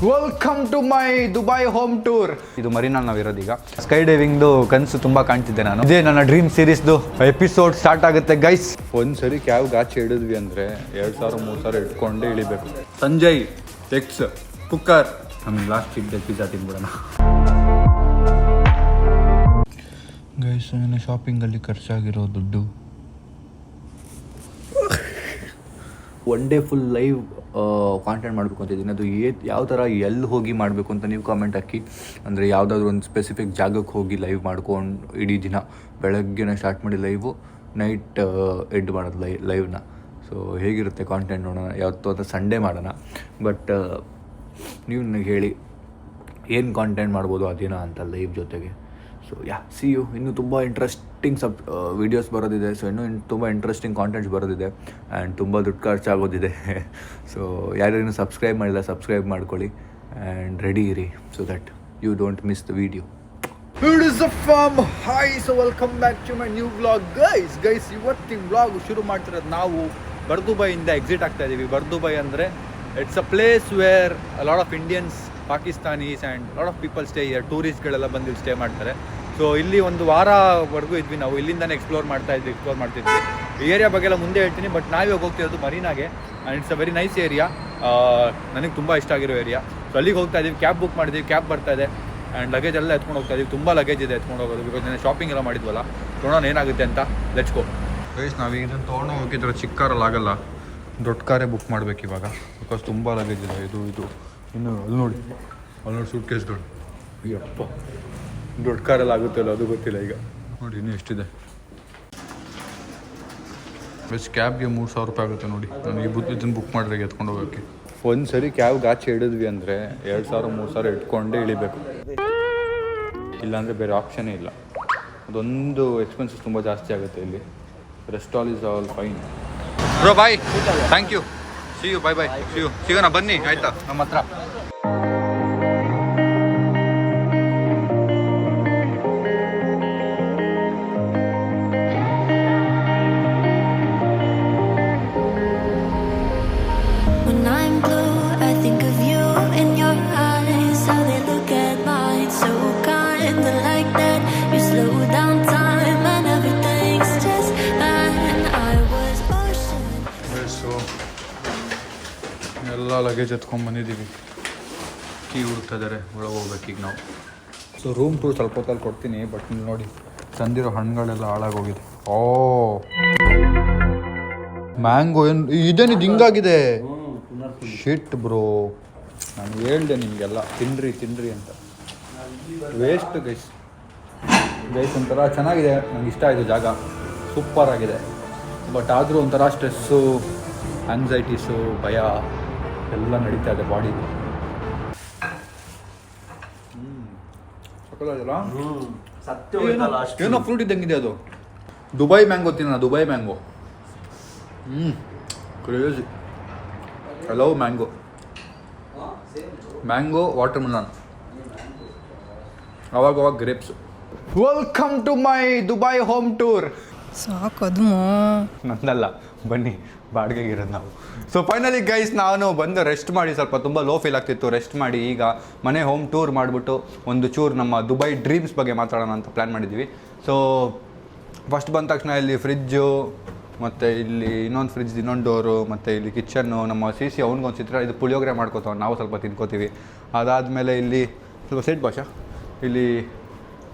Welcome to my Dubai home tour. ಇದು ಮರೀನಲ್ಲಿ ನಾವಿರೋದೀಗ. Sky ಡೈವಿಂಗ್ದು ಕನಸು ತುಂಬ ಕಾಣ್ತಿದ್ದೆ ನಾನು. ಇದೇ ನನ್ನ ಡ್ರೀಮ್ ಸೀರೀಸ್ದು ಎಪಿಸೋಡ್ ಸ್ಟಾರ್ಟ್ ಆಗುತ್ತೆ ಗೈಸ್. ಒಂದ್ಸರಿ ಕ್ಯಾವ್ ಗಾಚಿ ಹಿಡಿದ್ವಿ ಅಂದರೆ 2,000-3,000 ಇಟ್ಕೊಂಡೇ ಇಳಿಬೇಕು. ಸಂಜಯ್ ಎಕ್ಸ್ ಕುಕ್ಕರ್ ನಮ್ಗೆ ಲಾಸ್ಟ್ ಚಿಕ್ಕ ಪಿಜ್ಜಾ ತಿನ್ಬಿಡೋಣ ಗೈಸ್. ನನ್ನ ಶಾಪಿಂಗಲ್ಲಿ ಖರ್ಚಾಗಿರೋ ದುಡ್ಡು one day full live content ಮಾಡಬೇಕು ಅಂತಿದ್ದೀನಿ. ಅದು ಯಾವ ಥರ ಎಲ್ಲಿ ಹೋಗಿ ಮಾಡಬೇಕು ಅಂತ ನೀವು ಕಾಮೆಂಟ್ ಹಾಕಿ. ಅಂದರೆ ಯಾವುದಾದ್ರೂ ಒಂದು ಸ್ಪೆಸಿಫಿಕ್ ಜಾಗಕ್ಕೆ ಹೋಗಿ ಲೈವ್ ಮಾಡ್ಕೊಂಡು ಇಡೀ ದಿನ ಬೆಳಗ್ಗೆನೇ ಸ್ಟಾರ್ಟ್ ಮಾಡಿ ಲೈವು ನೈಟ್ ಎಂಡ್ ಮಾಡೋದು ಲೈವ್ನ. ಸೊ ಹೇಗಿರುತ್ತೆ ಕಾಂಟೆಂಟ್ ನೋಡೋಣ. ಯಾವತ್ತೂ ಅಂತ ಸಂಡೇ ಮಾಡೋಣ. ಬಟ್ ನೀವು ನನಗೆ ಹೇಳಿ ಏನು ಕಾಂಟೆಂಟ್ ಮಾಡ್ಬೋದು ಆ ದಿನ ಅಂತ ಲೈವ್ ಜೊತೆಗೆ. So see you. ಇನ್ನೂ ತುಂಬ ಇಂಟ್ರೆಸ್ಟಿಂಗ್ ವೀಡಿಯೋಸ್ ಬರೋದಿದೆ. ಸೊ ಇನ್ನೂ ತುಂಬ ಇಂಟ್ರೆಸ್ಟಿಂಗ್ ಕಾಂಟೆಂಟ್ಸ್ ಬರೋದಿದೆ ಆ್ಯಂಡ್ ತುಂಬ ದುಡ್ಡು ಖರ್ಚಾಗೋದಿದೆ. ಸೊ ಯಾರ್ಯಾರು ಸಬ್ಸ್ಕ್ರೈಬ್ ಮಾಡಿಲ್ಲ ಸಬ್ಸ್ಕ್ರೈಬ್ ಮಾಡ್ಕೊಳ್ಳಿ ಆ್ಯಂಡ್ ರೆಡಿ ಇರಿ so that you don't miss the video. Hi, so welcome back to my new vlog guys. ಇವತ್ತಿನ ವ್ಲಾಗ್ ಶುರು ಮಾಡ್ತಿರೋದು ನಾವು ಬರ್ದುಬೈಯಿಂದ ಎಕ್ಸಿಟ್ ಆಗ್ತಾ ಇದ್ದೀವಿ. ಬರ್ದುಬೈ ಅಂದರೆ it's a place where lot of Indians, Pakistanis and lot of people stay here. ಟೂರಿಸ್ಟ್ಗಳೆಲ್ಲ ಬಂದು ಸ್ಟೇ ಮಾಡ್ತಾರೆ. ಸೊ ಇಲ್ಲಿ ಒಂದು ವಾರವರೆಗೂ ಇದ್ವಿ ನಾವು. ಇಲ್ಲಿಂದನೇ ಎಕ್ಸ್ಪ್ಲೋರ್ ಮಾಡ್ತಿದ್ವಿ. ಈ ಏರಿಯಾ ಬಗ್ಗೆ ಎಲ್ಲ ಮುಂದೆ ಹೇಳ್ತೀನಿ. ಬಟ್ ನಾವಿವಾಗ ಹೋಗ್ತಿರೋದು ಮರೀನಾಗೆ and it's a very nice area. ನನಗೆ ತುಂಬ ಇಷ್ಟ ಆಗಿರೋ ಏರಿಯಾ. ಸೊ ಅಲ್ಲಿಗೆ ಹೋಗ್ತಾ ಇದ್ದೀವಿ. ಕ್ಯಾಬ್ ಬುಕ್ ಮಾಡಿದ್ದೀವಿ. ಕ್ಯಾಬ್ ಬರ್ತಾ ಇದೆ ಆ್ಯಂಡ್ ಲಗೇಜ್ ಎಲ್ಲ ಎತ್ಕೊಂಡು ಹೋಗ್ತಾ ಇದ್ದೀವಿ. ತುಂಬ ಲಗೇಜ್ ಇದೆ ಎತ್ಕೊಂಡು ಹೋಗೋದು. ಬಿಕಾಸ್ ನಾನು ಶಾಪಿಂಗ್ ಎಲ್ಲ ಮಾಡಿದ್ವಲ್ಲ. ನೋಡೋಣ ಏನಾಗುತ್ತೆ ಅಂತ. Let's go guys. ನಾವೀಗ ಇದನ್ನು ತೊಗೊಂಡು ಹೋಗಿದ್ರೆ ಚಿಕ್ಕ ಕಾರಲ್ಲಿ ಆಗಲ್ಲ, ದೊಡ್ಡ ಕಾರೇ ಬುಕ್ ಮಾಡಬೇಕು ಇವಾಗ. ಬಿಕಾಸ್ ತುಂಬ ಲಗೇಜ್ ಇದೆ. ಇದು ಇನ್ನು ಅಲ್ಲಿ ನೋಡಿ ಸೂಟ್ ಕೇಸ್ಗಳು. ಅಯ್ಯಪ್ಪ, ದೊಡ್ಡ ಕಾರಲ್ಲಿ ಆಗುತ್ತಲ್ಲ ಅದು ಗೊತ್ತಿಲ್ಲ ಈಗ. ನೋಡಿ ಇನ್ನೂ ಎಷ್ಟಿದೆ. ಬೆಸ್ಟ್ ಕ್ಯಾಬ್ಗೆ 3,000 ರೂಪಾಯಿ ಆಗುತ್ತೆ ನೋಡಿ. ನಾನು ಇದನ್ನು ಬುಕ್ ಮಾಡಿದ್ರೆ ಎತ್ಕೊಂಡು ಹೋಗೋಕ್ಕೆ. ಒಂದು ಸರಿ ಕ್ಯಾಬ್ ಗಾಚಿ ಹಿಡಿದ್ವಿ ಅಂದರೆ 2,000-3,000 ಇಟ್ಕೊಂಡೇ ಇಳಿಬೇಕು. ಇಲ್ಲಾಂದರೆ ಬೇರೆ ಆಪ್ಷನೇ ಇಲ್ಲ. ಅದೊಂದು ಎಕ್ಸ್ಪೆನ್ಸಸ್ ತುಂಬ ಜಾಸ್ತಿ ಆಗುತ್ತೆ ಇಲ್ಲಿ. Rest all is all fine. Bro bye, thank you. See you. Bye see you. ಸಿಗೋಣ ಬನ್ನಿ ಆಯಿತಾ ನಮ್ಮ ಹತ್ರ. ಎಲ್ಲ ಲಗೇಜ್ ಎತ್ಕೊಂಡು ಬಂದಿದ್ದೀವಿ. ಕೀ ಹುಡುಕ್ತಾ ಇದ್ದಾರೆ. ಒಳಗೆ ಹೋಗ್ಬೇಕು ಈಗ ನಾವು. ಸೊ ರೂಮ್ ಟೂರ್ ಸ್ವಲ್ಪ ಹೊತ್ತಲ್ಲಿ ಕೊಡ್ತೀನಿ. ಬಟ್ ನೋಡಿ ತಂದಿರೋ ಹಣ್ಣುಗಳೆಲ್ಲ ಹಾಳಾಗೋಗಿದೆ. ಮ್ಯಾಂಗೋ ಏನು ಇದೇನಿದು ಹಿಂಗಾಗಿದೆ. ಶಿಟ್ ಬ್ರೋ, ನಾನು ಹೇಳ್ದೆ ನಿಮಗೆಲ್ಲ ತಿನ್ರಿ ಅಂತ. ವೇಸ್ಟ್ ಗೈಸ್ ಒಂಥರ ಚೆನ್ನಾಗಿದೆ. ನನಗೆ ಇಷ್ಟ ಆಯಿತು ಜಾಗ, ಸೂಪರ್ ಆಗಿದೆ. ಬಟ್ ಆದರೂ ಒಂಥರ ಸ್ಟ್ರೆಸ್ಸು, ಆ್ಯಂಗ್ಸೈಟೀಸು, ಭಯ ಎಲ್ಲ ನಡೀತಾ ಇದೆ ಬಾಡಿ. ಏನೋ ಫ್ರೂಟ್ ಇದ್ದಂಗಿದೆ ಅದು. ದುಬೈ ಮ್ಯಾಂಗೋ ತಿನ್ನೋಣ. Dubai mango crazy. I love mango watermelon, ಅವಾಗ grapes. Welcome to my Dubai home tour. ಸಾಕದು ನಂದಲ್ಲ, ಬನ್ನಿ ಬಾಡಿಗೆಗಿರೋದು ನಾವು. ಸೊ ಫೈನಲಿ ಗೈಸ್ ನಾನು ಬಂದು ರೆಸ್ಟ್ ಮಾಡಿ ಸ್ವಲ್ಪ ತುಂಬ ಲೋ ಫೀಲ್ ಆಗ್ತಿತ್ತು. ರೆಸ್ಟ್ ಮಾಡಿ ಈಗ ಮನೆ ಹೋಮ್ ಟೂರ್ ಮಾಡಿಬಿಟ್ಟು ಒಂದು ಚೂರು ನಮ್ಮ ದುಬೈ ಡ್ರೀಮ್ಸ್ ಬಗ್ಗೆ ಮಾತಾಡೋಣ ಅಂತ ಪ್ಲ್ಯಾನ್ ಮಾಡಿದ್ದೀವಿ. ಸೊ ಫಸ್ಟ್ ಬಂದ ತಕ್ಷಣ ಇಲ್ಲಿ ಫ್ರಿಜ್ಜು, ಮತ್ತು ಇಲ್ಲಿ ಇನ್ನೊಂದು ಫ್ರಿಜ್, ಇನ್ನೊಂದು ಡೋರು, ಮತ್ತು ಇಲ್ಲಿ ಕಿಚನ್ನು. ನಮ್ಮ ಸಿ ಅವ್ನಿಗೊಂದು ಚಿತ್ರ ಇದು ಪುಳಿಯೋಗರೆ ಮಾಡ್ಕೋತಾವ, ನಾವು ಸ್ವಲ್ಪ ತಿನ್ಕೋತೀವಿ. ಅದಾದಮೇಲೆ ಇಲ್ಲಿ ಸ್ವಲ್ಪ ಸೈಡ್ ಭಾಷಾ. ಇಲ್ಲಿ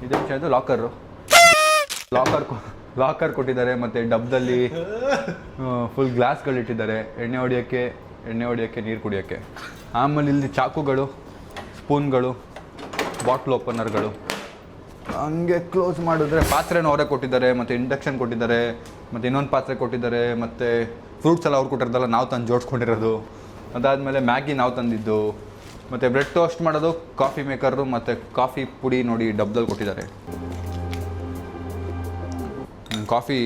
ಇದು ಲಾಕರ್ ಕೊಟ್ಟಿದ್ದಾರೆ. ಮತ್ತು ಡಬ್ದಲ್ಲಿ ಫುಲ್ ಗ್ಲಾಸ್ಗಳಿಟ್ಟಿದ್ದಾರೆ ಎಣ್ಣೆ ಹೊಡಿಯೋಕ್ಕೆ ನೀರು ಕುಡಿಯೋಕ್ಕೆ. ಆಮೇಲೆ ಇಲ್ಲಿ ಚಾಕುಗಳು, ಸ್ಪೂನ್ಗಳು, ಬಾಟ್ಲ್ ಓಪನರ್ಗಳು. ಹಂಗೆ ಕ್ಲೋಸ್ ಮಾಡಿದ್ರೆ ಪಾತ್ರೆನೂ ಅವರೇ ಕೊಟ್ಟಿದ್ದಾರೆ. ಮತ್ತು ಇಂಡಕ್ಷನ್ ಕೊಟ್ಟಿದ್ದಾರೆ. ಮತ್ತು ಇನ್ನೊಂದು ಪಾತ್ರೆ ಕೊಟ್ಟಿದ್ದಾರೆ. ಮತ್ತು ಫ್ರೂಟ್ಸ್ ಎಲ್ಲ ಅವ್ರು ಕೊಟ್ಟಿರೋದಲ್ಲ, ನಾವು ತಂದು ಜೋಡಿಸ್ಕೊಂಡಿರೋದು. ಅದಾದಮೇಲೆ ಮ್ಯಾಗಿ ನಾವು ತಂದಿದ್ದು. ಮತ್ತು ಬ್ರೆಡ್ ಟೋಸ್ಟ್ ಮಾಡೋದು, ಕಾಫಿ ಮೇಕರು, ಮತ್ತು ಕಾಫಿ ಪುಡಿ ನೋಡಿ ಡಬ್ದಲ್ಲಿ ಕೊಟ್ಟಿದ್ದಾರೆ. ಕಾಫಿ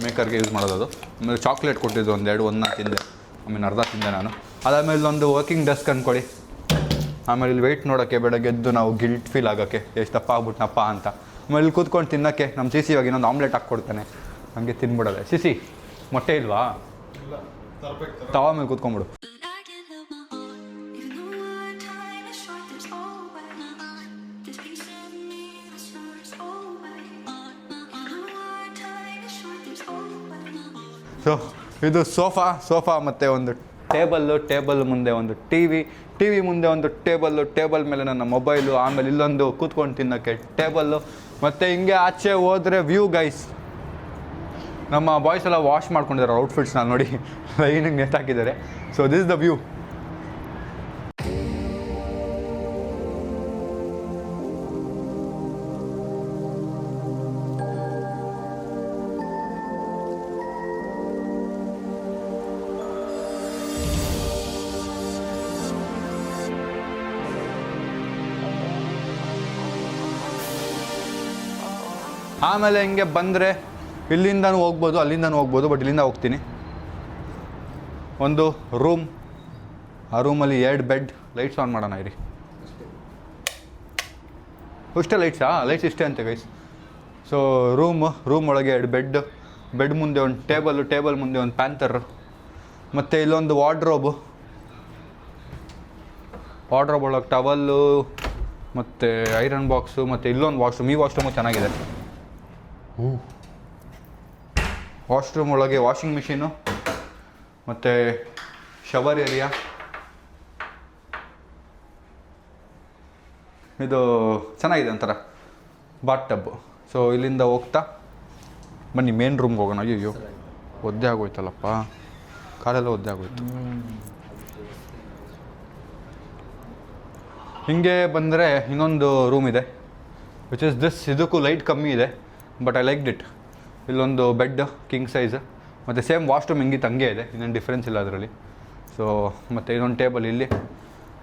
ಮೇಕರ್ಗೆ ಯೂಸ್ ಮಾಡೋದು ಅದು. ಆಮೇಲೆ ಚಾಕ್ಲೇಟ್ ಕೊಟ್ಟಿದ್ದು ಒಂದನ್ನ ತಿಂದೆ. ಆಮೇಲೆ ಅರ್ಧ ತಿಂದೆ ನಾನು. ಅದಾದಮೇಲೆ ಒಂದು ವರ್ಕಿಂಗ್ ಡೆಸ್ಕ್ ಅಂದ್ಕೊಳ್ಳಿ. ಆಮೇಲೆ ಇಲ್ಲಿ ವೆಯ್ಟ್ ನೋಡೋಕ್ಕೆ, ಬೆಳಗ್ಗೆ ಎದ್ದು ನಾವು ಗಿಲ್ಟ್ ಫೀಲ್ ಆಗೋಕ್ಕೆ ಎಷ್ಟು ದಪ್ಪ ಆಗ್ಬಿಟ್ನಪ್ಪ ಅಂತ. ಆಮೇಲೆ ಇಲ್ಲಿ ಕೂತ್ಕೊಂಡು ತಿನ್ನೋಕ್ಕೆ ನಮ್ಮ ಸಿ ಇವಾಗ ಇನ್ನೊಂದು ಆಮ್ಲೆಟ್ ಹಾಕ್ಕೊಡ್ತಾನೆ. ಹಂಗೆ ತಿನ್ಬಿಡೋದೆ. ಸಿ ಮೊಟ್ಟೆ ಇಲ್ವಾ? ತವಾ ಮೇಲೆ ಕೂತ್ಕೊಂಡ್ಬಿಡು. ಸೊ ಇದು ಸೋಫಾ ಮತ್ತು ಒಂದು ಟೇಬಲ್ ಮುಂದೆ ಒಂದು ಟಿ ವಿ ಮುಂದೆ ಒಂದು ಟೇಬಲ್ ಮೇಲೆ ನನ್ನ ಮೊಬೈಲು, ಆಮೇಲೆ ಇಲ್ಲೊಂದು ಕೂತ್ಕೊಂಡು ತಿನ್ನೋಕ್ಕೆ ಟೇಬಲ್ಲು. ಮತ್ತು ಹಿಂಗೆ ಆಚೆ ಹೋದರೆ ವ್ಯೂ ಗೈಸ್. ನಮ್ಮ ಬಾಯ್ಸ್ ಎಲ್ಲ ವಾಶ್ ಮಾಡ್ಕೊಂಡಿದ್ದಾರೆ ಔಟ್ಫಿಟ್ಸ್ನ ನೋಡಿ, ಲೈನಿಗೆ ನೇತಾಕಿದ್ದಾರೆ. So this is the view. ಆಮೇಲೆ ಹಿಂಗೆ ಬಂದರೆ ಇಲ್ಲಿಂದನೂ ಹೋಗ್ಬೋದು, ಅಲ್ಲಿಂದನೂ ಹೋಗ್ಬೋದು, ಬಟ್ ಇಲ್ಲಿಂದ ಹೋಗ್ತೀನಿ. ಒಂದು ರೂಮ್, ಆ ರೂಮಲ್ಲಿ 2 ಬೆಡ್. ಲೈಟ್ಸ್ ಆನ್ ಮಾಡೋಣ ಇರಿ. ಇಷ್ಟೇ ಲೈಟ್ಸ್ ಇಷ್ಟೇ ಅಂತೆ ಗೈಸ್. ಸೊ ರೂಮ್ ಒಳಗೆ 2 ಬೆಡ್ ಮುಂದೆ ಒಂದು ಟೇಬಲ್ ಮುಂದೆ ಒಂದು ಪ್ಯಾಂಥರ್, ಮತ್ತು ಇಲ್ಲೊಂದು ವಾರ್ಡ್ರೋಬ್ ಒಳಗೆ ಟವಲ್ಲು ಮತ್ತು ಐರನ್ ಬಾಕ್ಸು, ಮತ್ತು ಇಲ್ಲೊಂದು ವಾಶ್ರೂಮ್. ಈ ವಾಶ್ರೂಮು ಚೆನ್ನಾಗಿದೆ. ವಾಶ್ರೂಮ್ ಒಳಗೆ ವಾಷಿಂಗ್ ಮಿಷಿನು ಮತ್ತು ಶವರ್ ಏರಿಯಾ. ಇದು ಚೆನ್ನಾಗಿದೆ ಒಂಥರ ಬಾತ್ ಟಬ್. ಸೊ ಇಲ್ಲಿಂದ ಹೋಗ್ತಾ ಬನ್ನಿ ಮೇನ್ ರೂಮ್ಗೆ ಹೋಗೋಣ. ಅಯ್ಯೋ ಒದ್ದೆ ಆಗೋಯ್ತಲ್ಲಪ್ಪ, ಕಾಲೆಲ್ಲ ಒದ್ದೆ ಆಗೋಯ್ತು. ಹಿಂಗೆ ಬಂದರೆ ಇನ್ನೊಂದು ರೂಮ್ ಇದೆ, ವಿಚ್ ಇಸ್ ದಿಸ್. ಇದಕ್ಕೂ ಲೈಟ್ ಕಮ್ಮಿ ಇದೆ, ಬಟ್ ಐ ಲೈಕ್ಡ್ ಇಟ್. ಇಲ್ಲೊಂದು ಬೆಡ್ ಕಿಂಗ್ ಸೈಜ್, ಮತ್ತು ಸೇಮ್ ವಾಶ್ರೂಮ್ ಹಿಂಗಿತ್ತು ಹಂಗೆ ಇದೆ, ಇನ್ನೇನು ಡಿಫ್ರೆನ್ಸ್ ಇಲ್ಲ ಅದರಲ್ಲಿ. ಸೊ ಮತ್ತು ಇನ್ನೊಂದು ಟೇಬಲ್ ಇಲ್ಲಿ.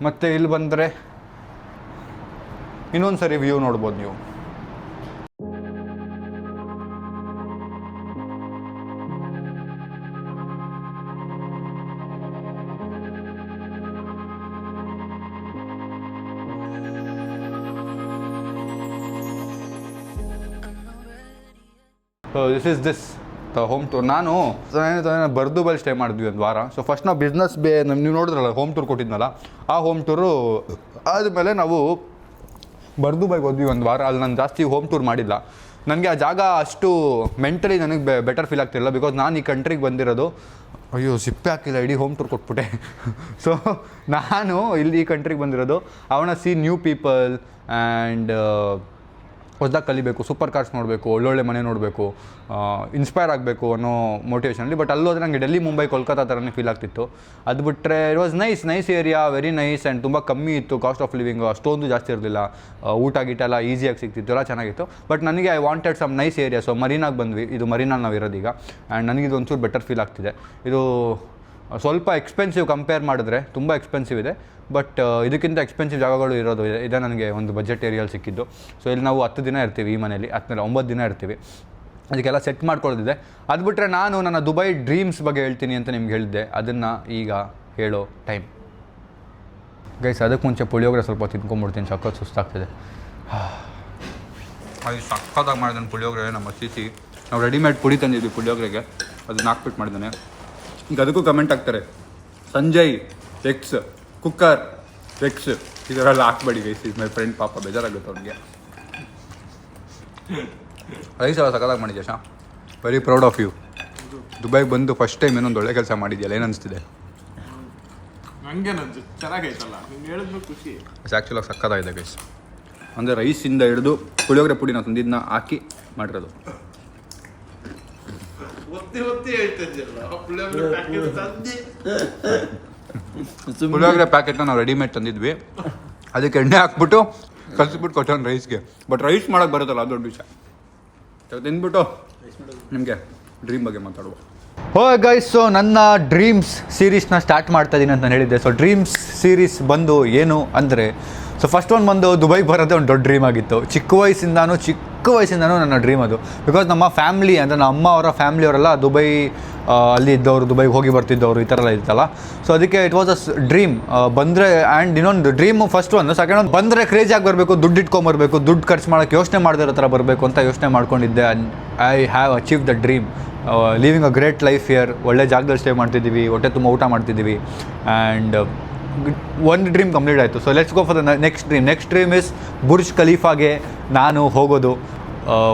ಮತ್ತು ಇಲ್ಲಿ ಬಂದರೆ ಇನ್ನೊಂದು ಸರಿ ವ್ಯೂ ನೋಡ್ಬೋದು ನೀವು. So this the home tour. ನಾನು ಬರ್ದುಬೈಲಿ ಸ್ಟೇ ಮಾಡಿದ್ವಿ ಒಂದು ವಾರ. ಸೊ ಫಸ್ಟ್ ನಾವು ಬಿಸ್ನೆಸ್ ನೀವು ನೋಡಿದ್ರಲ್ಲ ಹೋಮ್ ಟೂರ್ ಕೊಟ್ಟಿದ್ನಲ್ಲ, ಆ ಹೋಮ್ ಟೂರು ಆದಮೇಲೆ ನಾವು ಬರ್ದುಬೈಗೆ ಹೋದ್ವಿ ಒಂದು ವಾರ. ಅಲ್ಲಿ ನಾನು ಜಾಸ್ತಿ ಹೋಮ್ ಟೂರ್ ಮಾಡಿಲ್ಲ. ನನಗೆ ಆ ಜಾಗ ಅಷ್ಟು ಮೆಂಟಲಿ ನನಗೆ ಬೆಟರ್ ಫೀಲ್ ಆಗ್ತಿರಲಿಲ್ಲ. ಬಿಕಾಸ್ ನಾನು ಈ ಕಂಟ್ರಿಗೆ ಬಂದಿರೋದು, ಅಯ್ಯೋ ಸಿಪ್ಪೆ ಹಾಕಿಲ್ಲ, ಇಡೀ ಹೋಮ್ ಟೂರ್ ಕೊಟ್ಬಿಟ್ಟೆ. ಸೊ ನಾನು ಇಲ್ಲಿ ಈ ಕಂಟ್ರಿಗೆ ಬಂದಿರೋದು I want to see new people and ಹೊಸದಾಗಿ ಕಲಿಬೇಕು, ಸೂಪರ್ ಕಾರ್ಸ್ ನೋಡಬೇಕು, ಒಳ್ಳೊಳ್ಳೆ ಮನೆ ನೋಡಬೇಕು, ಇನ್ಸ್ಪೈರ್ ಆಗಬೇಕು ಅನ್ನೋ ಮೋಟಿವೇಶನಲ್ಲಿ. ಬಟ್ ಅಲ್ಲೋದ್ರೆ ನನಗೆ ಡೆಲ್ಲಿ, ಮುಂಬೈ, ಕೋಲ್ಕತ್ತಾ ಥರನೇ ಫೀಲ್ ಆಗ್ತಿತ್ತು. ಅದು ಬಿಟ್ಟರೆ it was nice area, very nice and ತುಂಬ ಕಮ್ಮಿ ಇತ್ತು ಕಾಸ್ಟ್ ಆಫ್ ಲಿವಿಂಗ್. ಅಷ್ಟೊಂದು ಜಾಸ್ತಿ ಇರಲಿಲ್ಲ. ಊಟ ಗೀಟ ಎಲ್ಲ ಈಸಿಯಾಗಿ ಸಿಗ್ತಿತ್ತು, ಎಲ್ಲ ಚೆನ್ನಾಗಿತ್ತು. ಬಟ್ ನನಗೆ I wanted some nice area. So ಮರೀನಾಗೆ ಬಂದ್ವಿ. ಇದು ಮರೀನಲ್ಲಿ ನಾವು ಇರೋದೀಗ. ಆ್ಯಂಡ್ ನನಗಿದು ಒಂಚೂರು ಬೆಟರ್ ಫೀಲ್ ಆಗ್ತಿದೆ. ಇದು ಸ್ವಲ್ಪ ಎಕ್ಸ್ಪೆನ್ಸಿವ್ ಕಂಪೇರ್ ಮಾಡಿದ್ರೆ, ತುಂಬ ಎಕ್ಸ್ಪೆನ್ಸಿವ್ ಇದೆ. ಬಟ್ ಇದಕ್ಕಿಂತ ಎಕ್ಸ್ಪೆನ್ಸಿವ್ ಜಾಗಗಳು ಇರೋದು ಇದೆ ನನಗೆ ಒಂದು ಬಜೆಟ್ ಏರಿಯಲ್ಲಿ ಸಿಕ್ಕಿದ್ದು. ಸೊ ಇಲ್ಲಿ ನಾವು 10 ದಿನ ಇರ್ತೀವಿ, ಈ ಮನೇಲಿ 9 ದಿನ ಇರ್ತೀವಿ. ಅದಕ್ಕೆಲ್ಲ ಸೆಟ್ ಮಾಡ್ಕೊಳ್ಳೋದಿದೆ. ಅದು ಬಿಟ್ಟರೆ ನಾನು ನನ್ನ ದುಬೈ ಡ್ರೀಮ್ಸ್ ಬಗ್ಗೆ ಹೇಳ್ತೀನಿ ಅಂತ ನಿಮ್ಗೆ ಹೇಳಿದ್ದೆ, ಅದನ್ನು ಈಗ ಹೇಳೋ ಟೈಮ್ ಗೈಸ್. ಅದಕ್ಕೆ ಮುಂಚೆ ಪುಳಿಯೋಗರೆ ಸ್ವಲ್ಪ ತಿನ್ಕೊಂಬಿಡ್ತೀನಿ, ಸಖತ್ ಸುಸ್ತಾಗ್ತಿದೆ. ಅದು ಸಖತ್ತಾಗಿ ಮಾಡಿದ್ದಾನೆ ಪುಳಿಯೋಗರೆ ನಮ್ಮ ಸಿಸಿ. ನಾವು ರೆಡಿಮೇಡ್ ಪುಡಿ ತಂದಿದ್ವಿ ಪುಳಿಯೋಗರೆಗೆ, ಅದನ್ನ ಹಾಕ್ಬಿಟ್ಟು ಮಾಡಿದ್ದಾನೆ. ಈಗ ಅದಕ್ಕೂ ಕಮೆಂಟ್ ಆಗ್ತಾರೆ, ಸಂಜಯ್ ಎಕ್ಸ್ ಕುಕ್ಕರ್ ಎಕ್ಸ್ ಇದರೆಲ್ಲ ಹಾಕ್ಬೇಡಿ ಗೈಸ್, ಇಸ್ ಮೈ ಫ್ರೆಂಡ್, ಪಾಪ ಬೇಜಾರಾಗುತ್ತೆ ಅವ್ರಿಗೆ. ರೈಸ್ ಎಲ್ಲ ಸಖತ್ತಾಗಿ ಮಾಡಿದ್ಯಾ ಶಾ, ವೆರಿ ಪ್ರೌಡ್ ಆಫ್ ಯು. ದುಬೈಗೆ ಬಂದು ಫಸ್ಟ್ ಟೈಮ್ ಏನೊಂದು ಒಳ್ಳೆ ಕೆಲಸ ಮಾಡಿದ್ಯಲ್ಲ, ಏನು ಅನಿಸ್ತಿದೆ? ಆ್ಯಕ್ಚುಲಾಗಿ ಸಕ್ಕತ್ತಾಗಿದೆ ಗೈಸ್. ಅಂದರೆ ರೈಸಿಂದ ಹಿಡಿದು ಪುಳಿಯೋಗರೆ ಪುಡಿ ನಾವು ತಂದಿದ್ದನ್ನ ಹಾಕಿ ಮಾಡಿರೋದು. ಪುಳಿಯೋಗರೆ ಪ್ಯಾಕೆಟ್ನ ನಾವು ರೆಡಿಮೇಡ್ ತಂದಿದ್ವಿ, ಅದಕ್ಕೆ ಎಣ್ಣೆ ಹಾಕ್ಬಿಟ್ಟು ಕಲಿಸ್ಬಿಟ್ಟು ಕೊಟ್ಟವನು ರೈಸ್ಗೆ. ಬಟ್ ರೈಸ್ ಮಾಡೋಕ್ಕೆ ಬರುತ್ತಲ್ಲ ಅದು ದೊಡ್ಡ ವಿಷಯ. ತಿಂದ್ಬಿಟ್ಟು ನಿಮಗೆ ಡ್ರೀಮ್ ಬಗ್ಗೆ ಮಾತಾಡುವ. ಹೋ ಗೈಸ್, ಸೊ ನನ್ನ ಡ್ರೀಮ್ಸ್ ಸೀರೀಸ್ನ ಸ್ಟಾರ್ಟ್ ಮಾಡ್ತಾ ಇದ್ದೀನಿ ಅಂತ ನಾನು ಹೇಳಿದ್ದೆ. ಸೊ ಡ್ರೀಮ್ಸ್ ಸೀರೀಸ್ ಬಂದು ಏನು ಅಂದರೆ, ಸೊ ಫಸ್ಟ್ ಒಂದು ಬಂದು ದುಬೈಗೆ ಬರೋದೇ ಒಂದು ದೊಡ್ಡ ಡ್ರೀಮ್ ಆಗಿತ್ತು. ಚಿಕ್ಕ ವಯಸ್ಸಿಂದನೂ ನನ್ನ ಡ್ರೀಮ್ ಅದು. ಬಿಕಾಸ್ ನಮ್ಮ ಫ್ಯಾಮ್ಲಿ ಅಂದರೆ ನಮ್ಮ ಅಮ್ಮ ಅವರ ಫ್ಯಾಮ್ಲಿಯವರೆಲ್ಲ ದುಬೈ ಅಲ್ಲಿ ಇದ್ದವರು, ದುಬೈಗೆ ಹೋಗಿ ಬರ್ತಿದ್ದವರು, ಈ ಥರ ಎಲ್ಲ ಇತ್ತಲ್ಲ. ಸೊ ಅದಕ್ಕೆ ಇಟ್ ವಾಸ್ ಅ ಡ್ರೀಮ್ ಬಂದರೆ. ಆ್ಯಂಡ್ ಇನ್ನೊಂದು ಡ್ರೀಮು ಫಸ್ಟ್ ಒಂದು, ಸೆಕೆಂಡ್ ಒಂದು ಬಂದರೆ ಕ್ರೇಜಿಯಾಗಿ ಬರಬೇಕು, ದುಡ್ಡು ಇಟ್ಕೊಂಬರ್ಬೇಕು, ದುಡ್ಡು ಖರ್ಚು ಮಾಡೋಕ್ಕೆ ಯೋಚನೆ ಮಾಡಿದಿರೋ ಥರ ಬರಬೇಕು ಅಂತ ಯೋಚನೆ ಮಾಡ್ಕೊಂಡಿದ್ದೆ. And I have achieve the dream, living a great life here. ಒಳ್ಳೆ ಜಾಗದಲ್ಲಿ ಸ್ಟೇ ಮಾಡ್ತಿದ್ದೀವಿ, ಹೊಟ್ಟೆ ತುಂಬ ಊಟ ಮಾಡ್ತಿದ್ದೀವಿ. ಆ್ಯಂಡ್ ಒಂದು ಡ್ರೀಮ್ ಕಂಪ್ಲೀಟ್ ಆಯಿತು. So let's go for the next dream is Burj ಖಲೀಫಾಗೆ ನಾನು ಹೋಗೋದು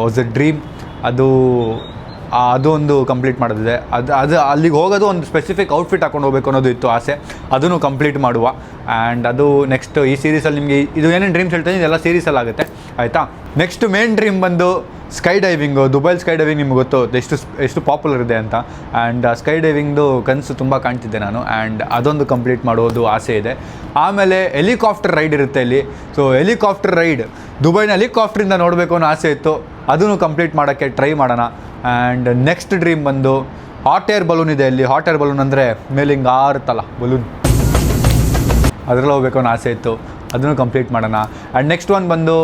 ವಾಸ್ ಅ ಡ್ರೀಮ್. ಅದು ಅದು ಒಂದು ಕಂಪ್ಲೀಟ್ ಮಾಡೋದಿದೆ. ಅದು ಅಲ್ಲಿಗೆ ಹೋಗೋದು ಒಂದು ಸ್ಪೆಸಿಫಿಕ್ ಔಟ್ಫಿಟ್ ಹಾಕೊಂಡು ಹೋಗಬೇಕು ಅನ್ನೋದು ಇತ್ತು ಆಸೆ, ಅದನ್ನು ಕಂಪ್ಲೀಟ್ ಮಾಡುವ. ಆ್ಯಂಡ್ ಅದು ನೆಕ್ಸ್ಟ್ ಈ ಸೀರೀಸಲ್ಲಿ ನಿಮಗೆ ಇದು ಏನೇನು ಡ್ರೀಮ್ಸ್ ಹೇಳ್ತೀನಿ ಇದೆಲ್ಲ ಸೀರೀಸಲ್ಲಿ ಆಗುತ್ತೆ ಆಯಿತಾ. ನೆಕ್ಸ್ಟ್ ಮೇನ್ ಡ್ರೀಮ್ ಬಂದು ಸ್ಕೈ ಡೈವಿಂಗು. ದುಬೈಲ್ ಸ್ಕೈ ಡೈವಿಂಗ್ ನಿಮ್ಗೆ ಗೊತ್ತು ಎಷ್ಟು ಪಾಪ್ಯುಲರ್ ಇದೆ ಅಂತ. ಆ್ಯಂಡ್ ಸ್ಕೈ ಡೈವಿಂಗ್ದು ಕನಸು ತುಂಬ ಕಾಣ್ತಿದ್ದೆ ನಾನು. ಆ್ಯಂಡ್ ಅದೊಂದು ಕಂಪ್ಲೀಟ್ ಮಾಡೋದು ಆಸೆ ಇದೆ. ಆಮೇಲೆ ಹೆಲಿಕಾಪ್ಟರ್ ರೈಡ್ ಇರುತ್ತೆ ಇಲ್ಲಿ. ಸೊ ಹೆಲಿಕಾಪ್ಟರ್ ರೈಡ್ ದುಬೈನ ಹೆಲಿಕಾಪ್ಟ್ರಿಂದ ನೋಡಬೇಕು ಅನ್ನೋ ಆಸೆ ಇತ್ತು, ಅದನ್ನು ಕಂಪ್ಲೀಟ್ ಮಾಡೋಕ್ಕೆ ಟ್ರೈ ಮಾಡೋಣ. ಆ್ಯಂಡ್ ನೆಕ್ಸ್ಟ್ ಡ್ರೀಮ್ ಬಂದು ಹಾಟ್ ಏರ್ ಬಲೂನ್ ಇದೆ ಇಲ್ಲಿ. ಹಾಟ್ ಏರ್ ಬಲೂನ್ ಅಂದರೆ ಮೇಲಿಂಗ್ ಆರುತ್ತಲ್ಲ ಬಲೂನ್, ಅದರಲ್ಲಿ ಹೋಗ್ಬೇಕು ಅನ್ನೋ ಆಸೆ ಇತ್ತು, ಅದನ್ನು ಕಂಪ್ಲೀಟ್ ಮಾಡೋಣ. ಆ್ಯಂಡ್ ನೆಕ್ಸ್ಟ್ ಒನ್ ಬಂದು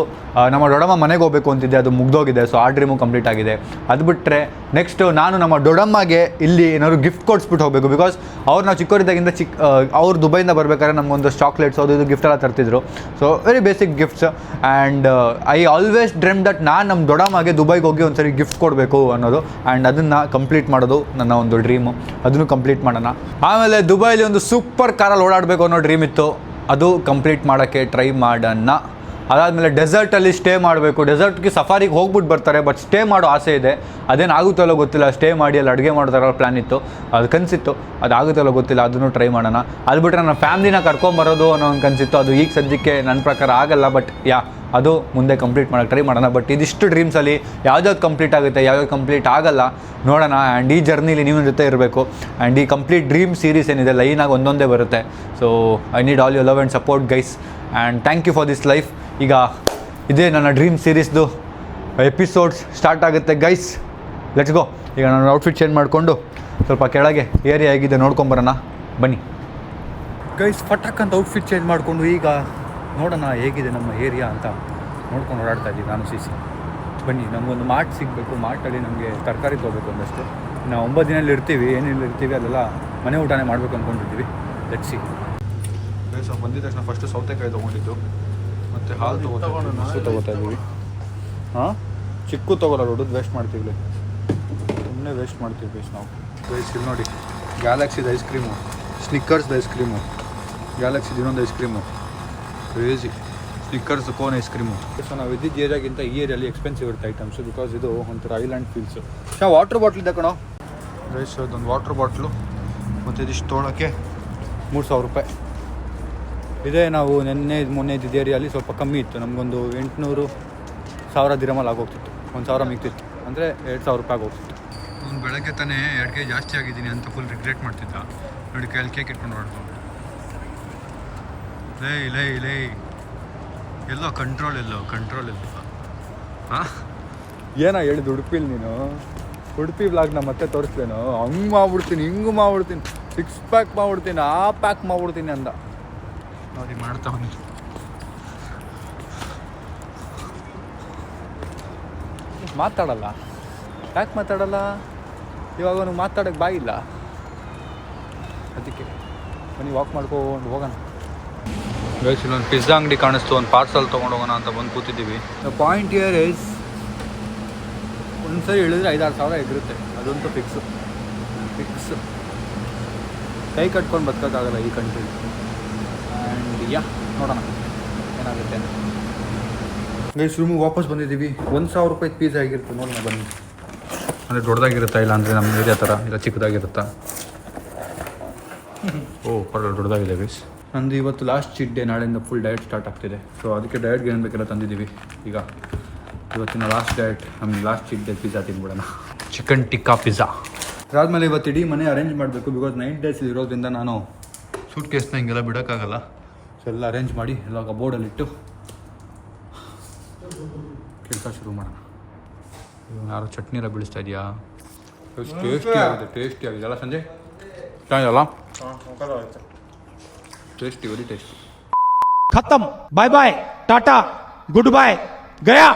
ನಮ್ಮ ದೊಡ್ಡಮ್ಮ ಮನೆಗೆ ಹೋಗಬೇಕು ಅಂತಿದ್ದೆ, ಅದು ಮುಗ್ದೋಗಿದೆ. ಸೊ ಆ ಡ್ರೀಮು ಕಂಪ್ಲೀಟ್ ಆಗಿದೆ. ಅದು ಬಿಟ್ಟರೆ ನೆಕ್ಸ್ಟು ನಾನು ನಮ್ಮ ದೊಡ್ಡಮ್ಮಗೆ ಇಲ್ಲಿ ಏನಾದ್ರು ಗಿಫ್ಟ್ ಕೊಡಿಸ್ಬಿಟ್ಟು ಹೋಗಬೇಕು. ಬಿಕಾಸ್ ಅವ್ರು ನಾವು ಚಿಕ್ಕವರಿದ್ದಾಗಿಂದ ಅವ್ರು ದುಬೈಯಿಂದ ಬರ್ಬೇಕಾದ್ರೆ ನಮಗೊಂದು ಚಾಕ್ಲೇಟ್ಸ್ ಅದು ಇದು ಗಿಫ್ಟ್ ಎಲ್ಲ ತರ್ತಿದ್ರು. So very basic gifts. And I always dream that ನಾನು ನಮ್ಮ ದೊಡ್ಡಮ್ಮಗೆ ದುಬೈಗೆ ಹೋಗಿ ಒಂದು ಸರಿ ಗಿಫ್ಟ್ ಕೊಡಬೇಕು ಅನ್ನೋದು. ಆ್ಯಂಡ್ ಅದನ್ನು ಕಂಪ್ಲೀಟ್ ಮಾಡೋದು ನನ್ನ ಒಂದು ಡ್ರೀಮು, ಅದನ್ನು ಕಂಪ್ಲೀಟ್ ಮಾಡೋಣ. ಆಮೇಲೆ ದುಬೈಲಿ ಒಂದು ಸೂಪರ್ ಕಾರಲ್ಲಿ ಓಡಾಡಬೇಕು ಅನ್ನೋ ಡ್ರೀಮ್ ಇತ್ತು, ಅದು ಕಂಪ್ಲೀಟ್ ಮಾಡೋಕ್ಕೆ ಟ್ರೈ ಮಾಡೋಣ. ಅದಾದಮೇಲೆ ಡೆಸರ್ಟಲ್ಲಿ ಸ್ಟೇ ಮಾಡಬೇಕು. ಡೆಸರ್ಟ್ಗೆ ಸಫಾರಿಗೆ ಹೋಗ್ಬಿಟ್ಟು ಬರ್ತಾರೆ, ಬಟ್ ಸ್ಟೇ ಮಾಡೋ ಆಸೆ ಇದೆ. ಅದೇನು ಆಗುತ್ತಲ್ಲೋ ಗೊತ್ತಿಲ್ಲ. ಸ್ಟೇ ಮಾಡಿ ಅಲ್ಲಿ ಅಡುಗೆ ಮಾಡೋದಾರ ಪ್ಲ್ಯಾನ್ ಇತ್ತು, ಅದು ಕನಸಿತ್ತು. ಅದು ಆಗುತ್ತಲ್ಲೋ ಗೊತ್ತಿಲ್ಲ, ಅದನ್ನು ಟ್ರೈ ಮಾಡೋಣ. ಅದು ಬಿಟ್ಟರೆ ನನ್ನ ಫ್ಯಾಮ್ಲಿನ ಕರ್ಕೊಂಬರೋದು ಅನ್ನೋ ಒಂದು ಕನಸಿತ್ತು, ಅದು ಈಗ ಸದ್ಯಕ್ಕೆ ನನ್ನ ಪ್ರಕಾರ ಆಗಲ್ಲ. ಬಟ್ ಅದು ಮುಂದೆ ಕಂಪ್ಲೀಟ್ ಮಾಡೋಕ್ಕೆ ಟ್ರೈ ಮಾಡೋಣ. ಬಟ್ ಇದಿಷ್ಟು ಡ್ರೀಮ್ಸಲ್ಲಿ ಯಾವ್ದಾವ್ದು ಕಂಪ್ಲೀಟ್ ಆಗುತ್ತೆ, ಯಾವ್ಯಾವ್ದು ಕಂಪ್ಲೀಟ್ ಆಗಲ್ಲ ನೋಡೋಣ. ಆ್ಯಂಡ್ ಈ ಜರ್ನಿಲಿ ನೀವು ಜೊತೆ ಇರಬೇಕು. ಆ್ಯಂಡ್ ಈ ಕಂಪ್ಲೀಟ್ ಡ್ರೀಮ್ ಸೀರೀಸ್ ಏನಿದೆ ಲೈನಾಗಿ ಒಂದೊಂದೇ ಬರುತ್ತೆ. So I need all your love and support guys. And thank you for this life. ಈಗ ಇದೇ ನನ್ನ ಡ್ರೀಮ್ ಸೀರೀಸ್ದು ಎಪಿಸೋಡ್ಸ್ ಸ್ಟಾರ್ಟ್ ಆಗುತ್ತೆ ಗೈಸ್. Let's go. ಈಗ ನಾನು ಔಟ್ಫಿಟ್ ಚೇಂಜ್ ಮಾಡಿಕೊಂಡು ಸ್ವಲ್ಪ ಕೆಳಗೆ ಏರಿಯಾ ಆಗಿದೆ ನೋಡ್ಕೊಂಬರೋಣ ಬನ್ನಿ ಗೈಸ್. ಫಟಾಕ್ ಅಂತ ಔಟ್ಫಿಟ್ ಚೇಂಜ್ ಮಾಡಿಕೊಂಡು ಈಗ ನೋಡೋಣ ಹೇಗಿದೆ ನಮ್ಮ ಏರಿಯಾ ಅಂತ ನೋಡ್ಕೊಂಡು ಓಡಾಡ್ತಾ ಇದ್ದೀವಿ ನಾನು ಸಿ. ಬನ್ನಿ, ನಮಗೊಂದು ಮಾರ್ಟ್ ಸಿಗಬೇಕು. ಮಾರ್ಟಲ್ಲಿ ನಮಗೆ ತರಕಾರಿ ತೊಗೋಬೇಕು ಒಂದಷ್ಟು. ನಾವು 9 ದಿನಲ್ಲಿ ಇರ್ತೀವಿ, ಏನೇನು ಇರ್ತೀವಿ ಅಲ್ಲೆಲ್ಲ ಮನೆ ಊಟನೇ ಮಾಡಬೇಕು ಅಂದ್ಕೊಂಡಿರ್ತೀವಿ. Let's see guys. ನಾವು ಬಂದಿದ್ದ ತಕ್ಷಣ ಫಸ್ಟು ಸೌತೆಕಾಯಿ ತೊಗೊಂಡಿದ್ದು, ಮತ್ತು ಹಾಲು ತೊಗೋತಾ ಇದ್ದೀವಿ. ಹಾಂ, ಚಿಕ್ಕು ತೊಗೊಲ್ಲ, ದೊಡ್ಡದು ವೇಸ್ಟ್ ಮಾಡ್ತೀವಿ, ಸುಮ್ಮನೆ ವೇಸ್ಟ್ ಮಾಡ್ತೀವಿ ಗೈಸ್ ನಾವು. ಗೈಸ್ ಇಲ್ಲಿ ನೋಡಿ, ಗ್ಯಾಲಕ್ಸಿದು ಐಸ್ ಕ್ರೀಮು, ಸ್ನಿಕ್ಕರ್ಸ್ದು ಐಸ್ ಕ್ರೀಮು, ಗ್ಯಾಲಕ್ಸಿದು ಇನ್ನೊಂದು ice cream, crazy Snickers cone ice cream. So ನಾವು ಇದ್ದಿದ್ದ ಏರಿಯಾಗಿಂತ ಈ ಏರಿಯಲ್ಲಿ ಎಕ್ಸ್ಪೆನ್ಸಿವ್ ಇರುತ್ತೆ ಐಟಮ್ಸು, ಬಿಕಾಸ್ ಇದು ಒಂಥರ ಐಲ್ಯಾಂಡ್ ಫೀಲ್ಸು. ವಾಟರ್ ಬಾಟ್ಲ್ ಇದೆ ಕಣೋ ಗೈಸ್. ಅದೊಂದು ವಾಟರ್ ಬಾಟ್ಲು ಮತ್ತು ಇದಿಷ್ಟು ತೊಗೊಳಕ್ಕೆ 3000 ರೂಪಾಯಿ ಇದೆ. ನಾವು ಮೊನ್ನೆ ಇದ್ದಿದ್ದ ಏರಿಯಲ್ಲಿ ಸ್ವಲ್ಪ ಕಮ್ಮಿ ಇತ್ತು, ನಮಗೊಂದು 800-1000 ದಿರಮಲ್ಲಿ ಆಗೋಗ್ತಿತ್ತು. 1000 ಮಿಗ್ತಿತ್ತು, ಅಂದರೆ 2000 ರೂಪಾಯಿ ಆಗೋಗ್ತಿತ್ತು. ಅವ್ನು ಬೆಳಗ್ಗೆ ತಾನೇ 2 kg ಜಾಸ್ತಿ ಆಗಿದ್ದೀನಿ ಅಂತ ಫುಲ್ ರಿಗ್ರೆಟ್ ಮಾಡ್ತಿದ್ದ. ನೋಡಿ ಕೈಯಲ್ಲಿ ಕೇಕ್ ಇಟ್ಕೊಂಡು ಹೊರಡ್ತು. ಲೈ ಎಲ್ಲೋ ಕಂಟ್ರೋಲ್ ಎಲ್ಲೋ ಹಾಂ, ಏನೋ ಹೇಳಿದ್ದು ಉಡುಪಿಲಿ ನೀನು. ಉಡುಪಿ ವ್ಲಾಗ್ನ ಮತ್ತೆ ತೋರಿಸ್ಲೇನೋ, ಹಂಗೆ ಮಾಡ್ಬಿಡ್ತೀನಿ, ಹಿಂಗೆ ಮಾಡ್ಬಿಡ್ತೀನಿ, 6 ಪ್ಯಾಕ್ ಮಾಡ್ಬಿಡ್ತೀನಿ, ಆ ಪ್ಯಾಕ್ ಮಾಡ್ಬಿಡ್ತೀನಿ ಅಂದ. ನೋಡಿ ಮಾಡ್ತಾವನಿ. ಮಾತಾಡಲ್ಲ, ಯಾಕೆ ಮಾತಾಡಲ್ಲ? ಇವಾಗ ಅವನು ಮಾತಾಡೋಕ್ಕೆ ಬಾಯಿಲ್ಲ, ಅದಕ್ಕೆ ಬನ್ನಿ ವಾಕ್ ಮಾಡ್ಕೊಂಡು ಹೋಗೋಣ. ಗೈಸ್ ಇಲ್ಲೊಂದು ಪಿಜ್ಜಾ ಅಂಗಡಿ ಕಾಣಿಸ್ತು, ಒಂದು ಪಾರ್ಸಲ್ ತೊಗೊಂಡು ಹೋಗೋಣ ಅಂತ ಬಂದು ಕೂತಿದ್ದೀವಿ. ದ ಪಾಯಿಂಟ್ ಹಿಯರ್ ಈಸ್, ಒಂದು ಸರಿ ಹೇಳಿದ್ರೆ 5-6 ಸಾವಿರ ಎದುರುತ್ತೆ, ಅದಂತೂ ಫಿಕ್ಸು. ಕೈ ಕಟ್ಕೊಂಡು ಬದುಕೋಕ್ಕಾಗಲ್ಲ ಈ ಕಂಟ್ರಿ. ಆ್ಯಂಡ್ ನೋಡೋಣ ಏನಾಗುತ್ತೆ. ಗೈಸ್ ರೂಮಿಗೆ ವಾಪಸ್ ಬಂದಿದ್ದೀವಿ. 1000 ರೂಪಾಯಿ ಪೀಸ್ ಆಗಿರುತ್ತೆ, ನೋಡೋಣ ಬನ್ನಿ. ಅಂದರೆ ದೊಡ್ಡದಾಗಿರುತ್ತಾ, ಇಲ್ಲ ಅಂದರೆ ನಮ್ಮ ಏರಿಯಾ ಥರ ಇಲ್ಲ ಚಿಕ್ಕದಾಗಿರುತ್ತಾ? ಪರವಾಗಿಲ್ಲ, ದೊಡ್ಡದಾಗಿದೆ ಗೈಸ್. ನಂದು ಇವತ್ತು ಲಾಸ್ಟ್ ಚೀಟ್ ಡೇ, ನಾಳೆಯಿಂದ ಫುಲ್ ಡಯಟ್ ಸ್ಟಾರ್ಟ್ ಆಗ್ತಿದೆ. ಸೊ ಅದಕ್ಕೆ ಡಯಟ್ಗೆ ಏನು ಬೇಕೆಲ್ಲ ತಂದಿದ್ದೀವಿ. ಈಗ ಇವತ್ತಿನ ಲಾಸ್ಟ್ ಡಯಟ್, ನಮ್ಗೆ ಲಾಸ್ಟ್ ಚೀಟ್ ಡೇ ಪಿಜ್ಜಾ ತಿನ್ಬಿಡೋಣ, ಚಿಕನ್ ಟಿಕ್ಕಾ ಪಿಜ್ಜಾ. ಅದಾದಮೇಲೆ ಇವತ್ತು ಇಡೀ ಮನೆ ಅರೇಂಜ್ ಮಾಡಬೇಕು, ಬಿಕಾಸ್ 9 days ಇರೋದ್ರಿಂದ ನಾನು ಸೂಟ್ ಕೇಸ್ನ ಹಿಂಗೆಲ್ಲ ಬಿಡೋಕ್ಕಾಗಲ್ಲ. ಸೊ ಎಲ್ಲ ಅರೇಂಜ್ ಮಾಡಿ ಎಲ್ಲ ಕಬೋರ್ಡಲ್ಲಿಟ್ಟು ಕೆಲಸ ಶುರು ಮಾಡೋಣ. ಯಾರು ಚಟ್ನಿ ಎಲ್ಲ ಬೀಳಿಸ್ತಾ ಇದೆಯಾ? ಟೇಸ್ಟಿ ಆಗಿದೆ ಅಲ್ಲ ಸಂಜೆ? ಚೆನ್ನಾಗಿದಲ್ಲ? Tasty, very tasty. खत्म, bye bye, tata, goodbye, गया.